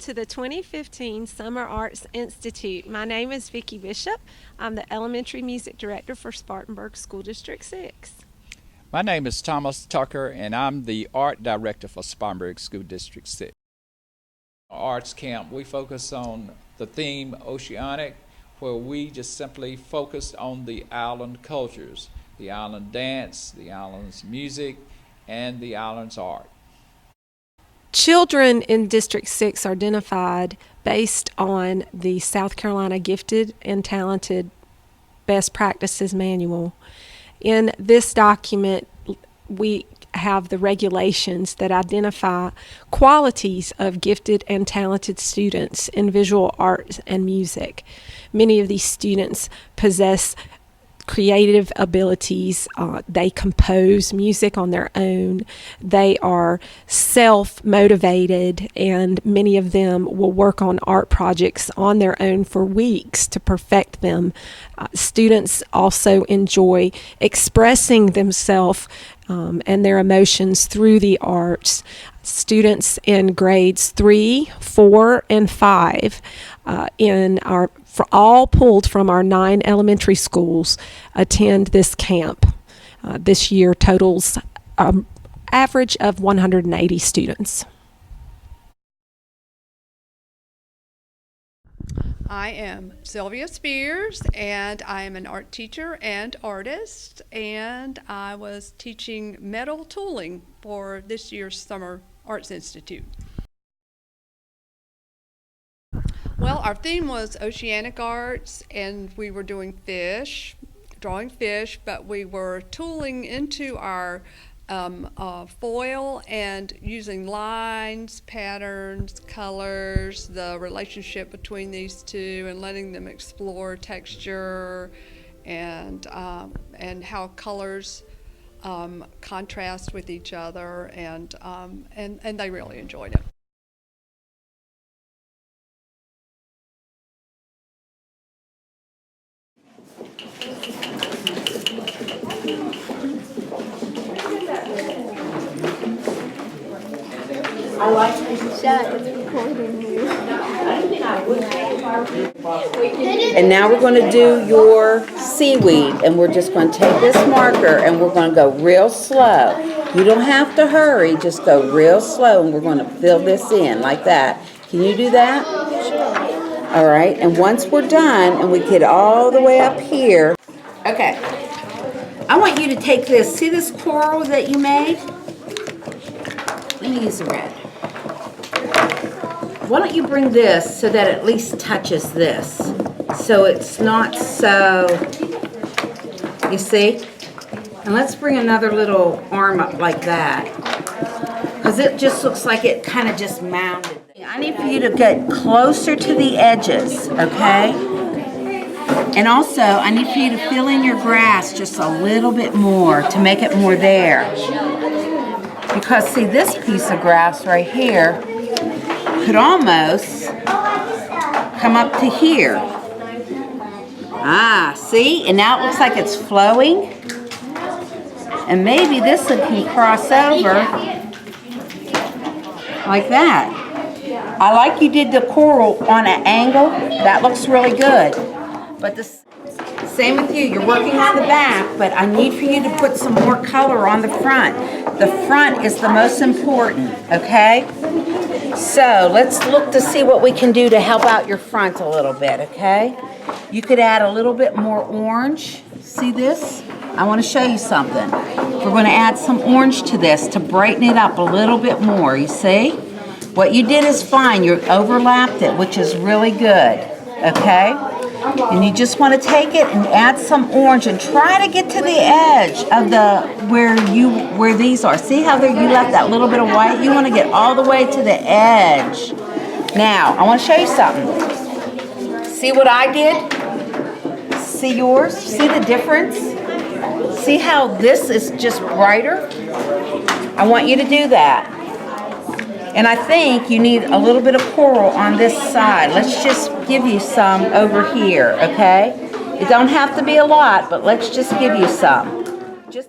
to the 2015 Summer Arts Institute. My name is Vicki Bishop. I'm the Elementary Music Director for Spartanburg School District 6. My name is Thomas Tucker, and I'm the Art Director for Spartanburg School District 6. Arts Camp, we focus on the theme Oceanic, where we just simply focus on the island cultures, the island dance, the island's music, and the island's art. Children in District 6 are identified based on the South Carolina Gifted and Talented Best Practices Manual. In this document, we have the regulations that identify qualities of gifted and talented students in visual arts and music. Many of these students possess creative abilities. They compose music on their own. They are self-motivated, and many of them will work on art projects on their own for weeks to perfect them. Students also enjoy expressing themselves and their emotions through the arts. Students in grades 3, 4, and 5 all pulled from our 9 elementary schools attend this camp. This year totals average of 180 students. I am Sylvia Spears, and I am an art teacher and artist, and I was teaching metal tooling for this year's Summer Arts Institute. Well, our theme was oceanic arts, and we were doing drawing fish, but we were tooling into our foil and using lines, patterns, colors, the relationship between these two, and letting them explore texture and how colors contrast with each other, and they really enjoyed it. And now we're going to do your seaweed, and we're just going to take this marker and we're going to go real slow. You don't have to hurry, just go real slow, and we're going to fill this in like that. Can you do that? Sure. All right, and once we're done and we get all the way up here, okay, I want you to take this, see this coral that you made? Let me use the red. Why don't you bring this so that it at least touches this, so it's not so, you see? And let's bring another little arm up like that, because it just looks like it kind of just mounded. I need for you to get closer to the edges, okay? And also, I need for you to fill in your grass just a little bit more to make it more there. Because see, this piece of grass right here could almost come up to here. Ah, see? And now it looks like it's flowing. And maybe this one can cross over like that. I like you did the coral on an angle. That looks really good. But the same with you. You're working on the back, but I need for you to put some more color on the front. The front is the most important, okay? So let's look to see what we can do to help out your front a little bit, okay? You could add a little bit more orange. See this? I want to show you something. We're going to add some orange to this to brighten it up a little bit more, you see? What you did is fine. You overlapped it, which is really good, okay? And you just want to take it and add some orange and try to get to the edge of the where these are. See how you left that little bit of white? You want to get all the way to the edge. Now, I want to show you something. See what I did? See yours? See the difference? See how this is just brighter? I want you to do that. And I think you need a little bit of coral on this side. Let's just give you some over here, okay? It don't have to be a lot, but let's just give you some. Just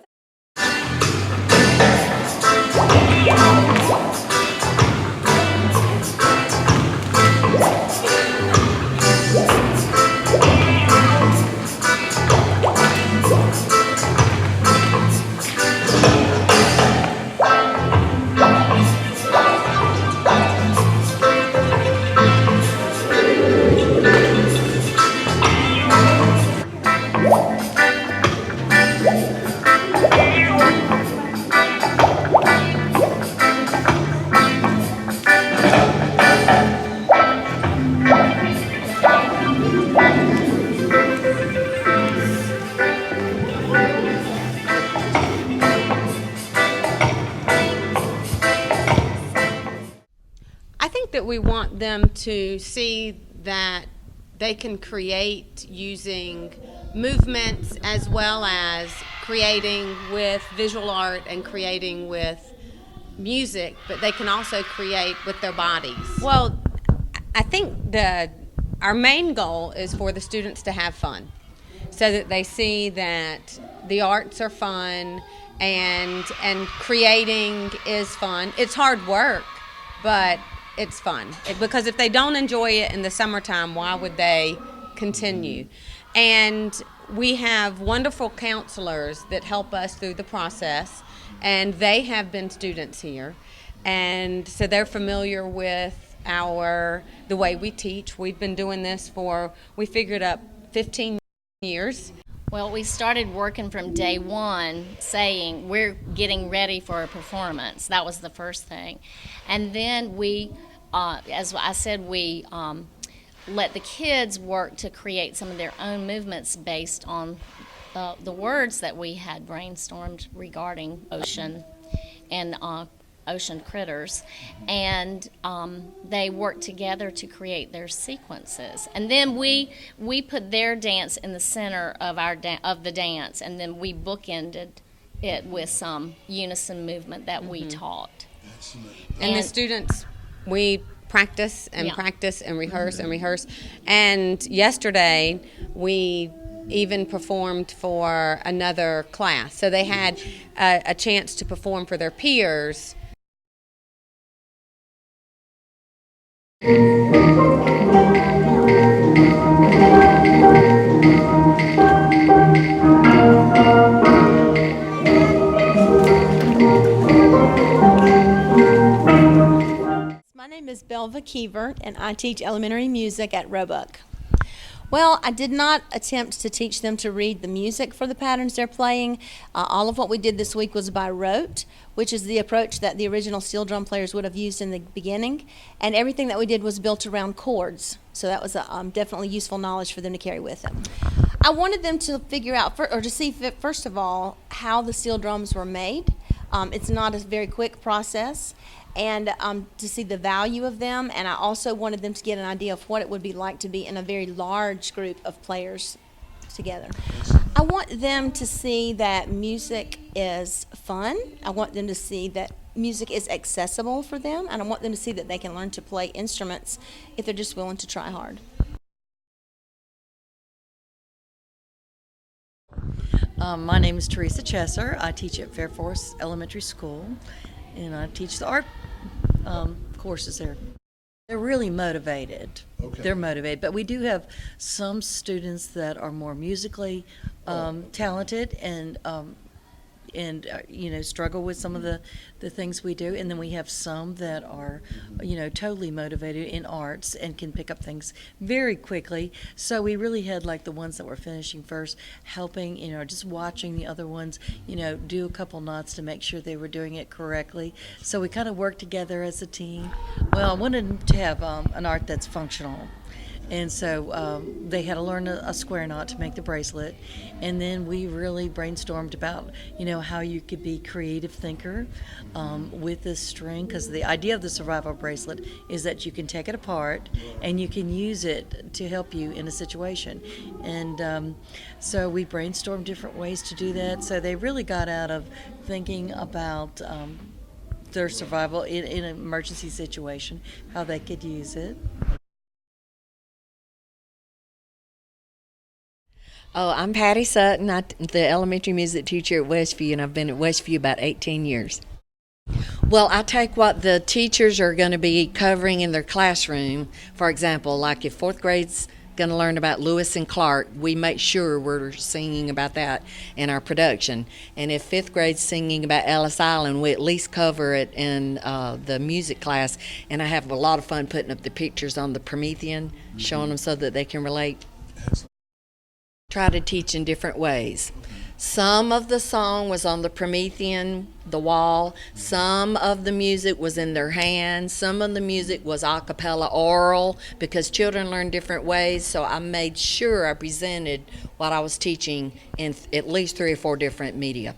we want them to see that they can create using movements as well as creating with visual art and creating with music, but they can also create with their bodies. Well, I think our main goal is for the students to have fun, so that they see that the arts are fun and creating is fun. It's hard work, but it's fun. Because if they don't enjoy it in the summertime, why would they continue? And we have wonderful counselors that help us through the process, and they have been students here. And so they're familiar with the way we teach. We've been doing this we figured up 15 years. Well, we started working from day one saying we're getting ready for a performance. That was the first thing. And then we, as I said, we let the kids work to create some of their own movements based on the words that we had brainstormed regarding ocean and ocean critters, and they work together to create their sequences. And then we put their dance in the center of of the dance, and then we bookended it with some unison movement that we taught. And the students, we practice and practice and rehearse and rehearse. And yesterday we even performed for another class, so they had a chance to perform for their peers. My name is Belva Keever, and I teach elementary music at Roebuck. Well, I did not attempt to teach them to read the music for the patterns they're playing. All of what we did this week was by rote, which is the approach that the original steel drum players would have used in the beginning. And everything that we did was built around chords. So that was definitely useful knowledge for them to carry with them. I wanted them to figure out, or to see, first of all, how the steel drums were made. It's not a very quick process. And to see the value of them, and I also wanted them to get an idea of what it would be like to be in a very large group of players together. I want them to see that music is fun. I want them to see that music is accessible for them, and I want them to see that they can learn to play instruments if they're just willing to try hard. My name is Teresa Chesser. I teach at Fair Forest Elementary School, and I teach the art courses there. They're really motivated. Okay. They're motivated, but we do have some students that are more musically talented and struggle with some of the things we do, and then we have some that are totally motivated in arts and can pick up things very quickly. So we really had like the ones that were finishing first helping, just watching the other ones do a couple knots to make sure they were doing it correctly. So we kind of worked together as a team. Well, I wanted to have an art that's functional. And so they had to learn a square knot to make the bracelet. And then we really brainstormed about, how you could be a creative thinker with this string. Because the idea of the survival bracelet is that you can take it apart and you can use it to help you in a situation. And so we brainstormed different ways to do that. So they really got out of thinking about their survival in an emergency situation, how they could use it. Oh, I'm Patty Sutton, the elementary music teacher at Westview, and I've been at Westview about 18 years. Well, I take what the teachers are going to be covering in their classroom. For example, like if fourth grade's going to learn about Lewis and Clark, we make sure we're singing about that in our production. And if fifth grade's singing about Ellis Island, we at least cover it in the music class. And I have a lot of fun putting up the pictures on the Promethean, showing them so that they can relate. Try to teach in different ways. Some of the song was on the Promethean, the wall. Some of the music was in their hands. Some of the music was a cappella oral because children learn different ways. So I made sure I presented what I was teaching in at least 3 or 4 different media.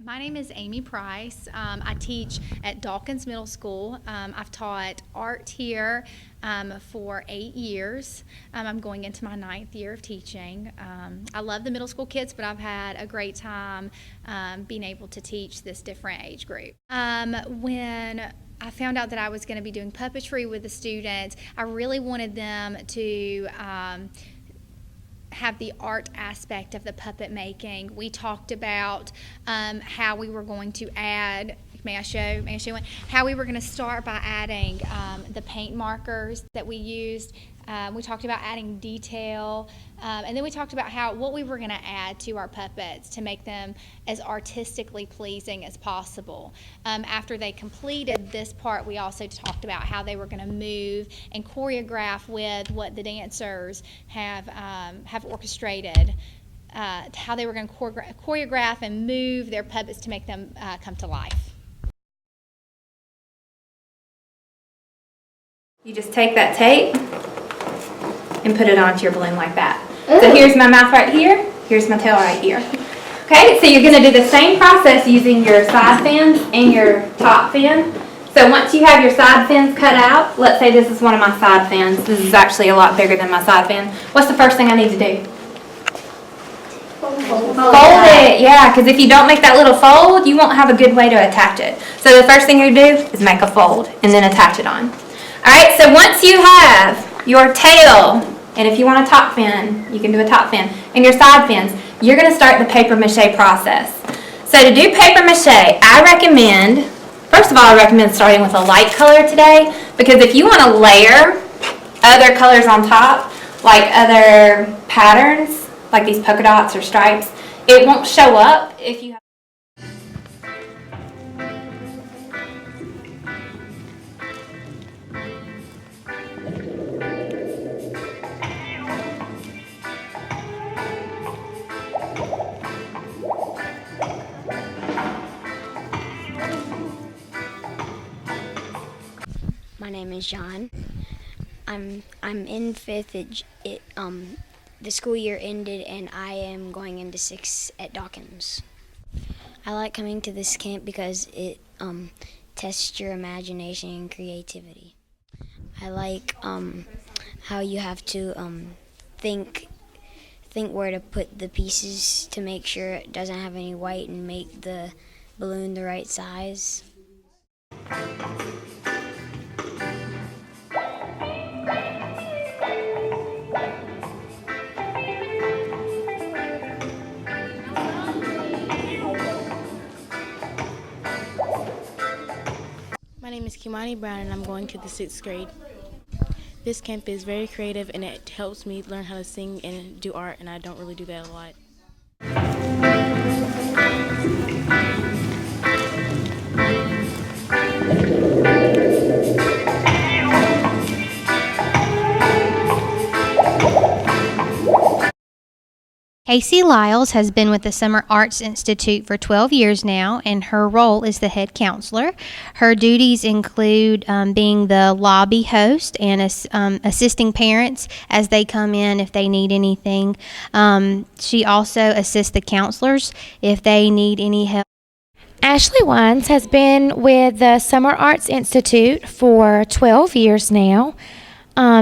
My name is Amy Price. I teach at Dawkins Middle School. I've taught art here for 8 years. I'm going into my 9th year of teaching. I love the middle school kids, but I've had a great time being able to teach this different age group. When I found out that I was going to be doing puppetry with the students, I really wanted them to have the art aspect of the puppet making. We talked about how we were going to add, may I show one? How we were going to start by adding the paint markers that we used. We talked about adding detail, and then we talked about what we were going to add to our puppets to make them as artistically pleasing as possible. After they completed this part, we also talked about how they were going to move and choreograph with what the dancers have orchestrated. How they were going to choreograph and move their puppets to make them come to life. You just take that tape and put it onto your balloon like that. So here's my mouth right here, here's my tail right here. Okay, so you're going to do the same process using your side fins and your top fin. So once you have your side fins cut out, let's say this is one of my side fins. This is actually a lot bigger than my side fin. What's the first thing I need to do? Fold it, yeah, because if you don't make that little fold, you won't have a good way to attach it. So the first thing you do is make a fold and then attach it on. Alright, so once you have your tail, and if you want a top fin, you can do a top fin, and your side fins, you're going to start the paper mache process. So to do paper mache, first of all, I recommend starting with a light color today, because if you want to layer other colors on top, like other patterns, like these polka dots or stripes, it won't show up if you have. My name is John. I'm in 5th. The school year ended and I am going into 6th at Dawkins. I like coming to this camp because it tests your imagination and creativity. I like how you have to think where to put the pieces to make sure it doesn't have any white and make the balloon the right size. My name is Kimani Brown and I'm going to the 6th grade. This camp is very creative and it helps me learn how to sing and do art, and I don't really do that a lot. Casey Lyles has been with the Summer Arts Institute for 12 years now, and her role is the head counselor. Her duties include being the lobby host and assisting parents as they come in if they need anything. She also assists the counselors if they need any help. Ashley Wines has been with the Summer Arts Institute for 12 years now.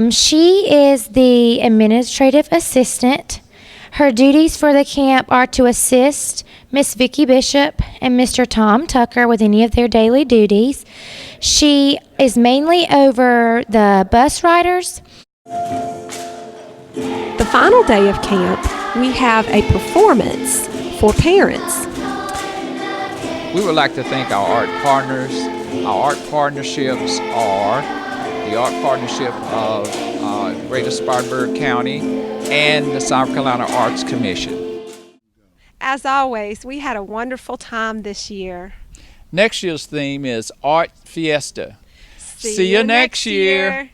She is the administrative assistant. Her duties for the camp are to assist Miss Vicki Bishop and Mr. Tom Tucker with any of their daily duties. She is mainly over the bus riders. The final day of camp, we have a performance for parents. We would like to thank our art partners. Our art partnerships are the Art Partnership of Greater Spartanburg County and the South Carolina Arts Commission. As always, we had a wonderful time this year. Next year's theme is Art Fiesta. See you next year.